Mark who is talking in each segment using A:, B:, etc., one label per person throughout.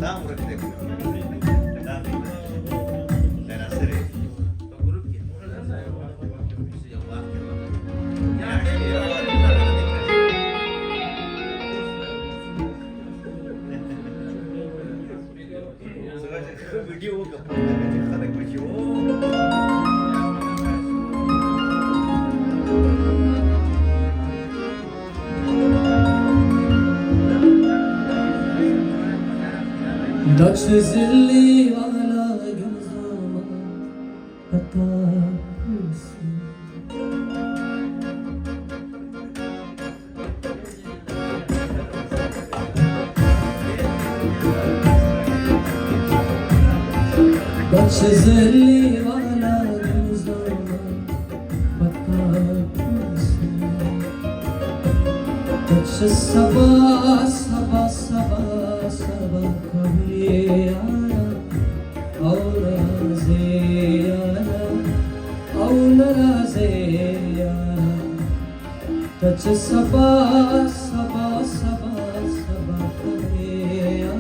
A: Naam rek def naam dana sere to group ke ya wa ya video ka po khalak bachi o
B: नक्श ज़िल्ली वाला ग़ज़ामा पता उसे नक्श ज़िल्ली वाला ग़ज़ामा पता उसे नक्श सबा सबा सबा सबा कभी आया और राज़े आया और राज़े आया तच सबा सबा सबा सबा कभी आया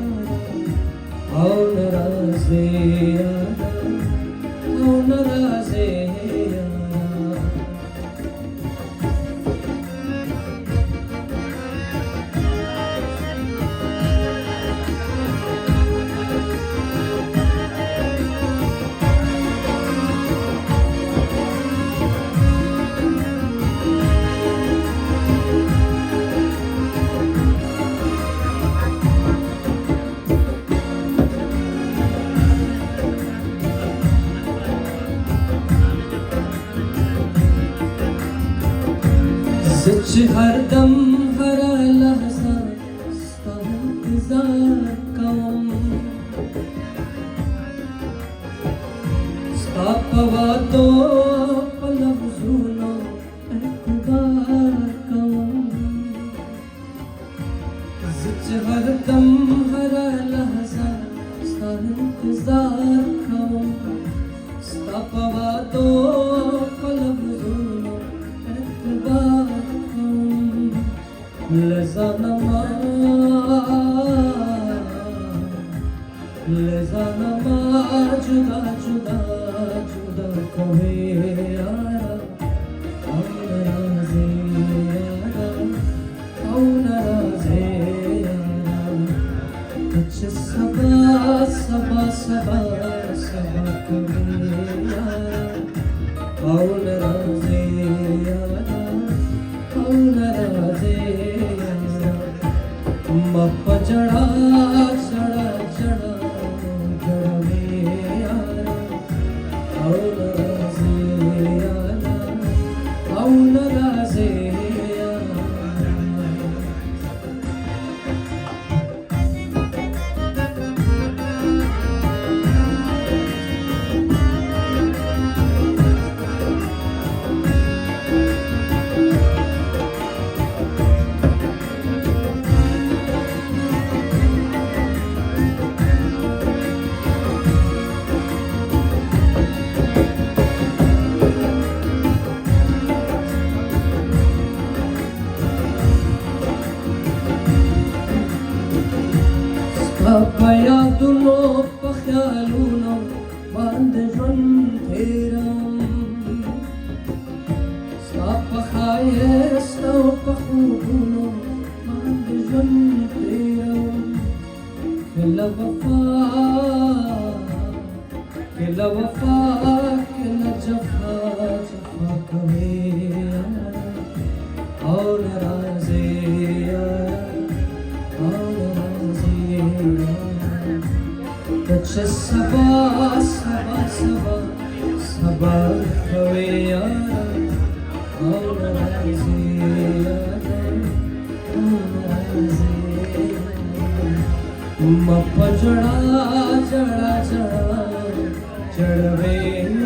B: और राज़े आया और राज़े आया सच हर दम हर लहज़ा इसका इंतज़ार कम इसका पवा तो लफ्ज़ों एतबार कम सच हर दम हर लहज़ा इसका इंतज़ार कम इसका पवा तो लफ्ज़ों एतबार लज़ानमा जुदा जुदा जुदा कहे आया और राज़े आया और राज़े आया कुछ सबा सबा सबा सबा कहे आया और राज़े आया और राज़े मप जड़ा जड़ा जड़ा जड़ा में आया और राज़े आया और राज़े आया यादुनो पख्यालुनो बांध जन तेरम साप खाए सो पखुनो बांध जन तेरम किला वफा किला वफा किला जफा जफा कहे और राज़े आया और राज़े आया कुछ सबा सबा सबा सबा कहे आया और राज़े आया और राज़े आया मप जड़ा जड़ा जड़ा चढ़वे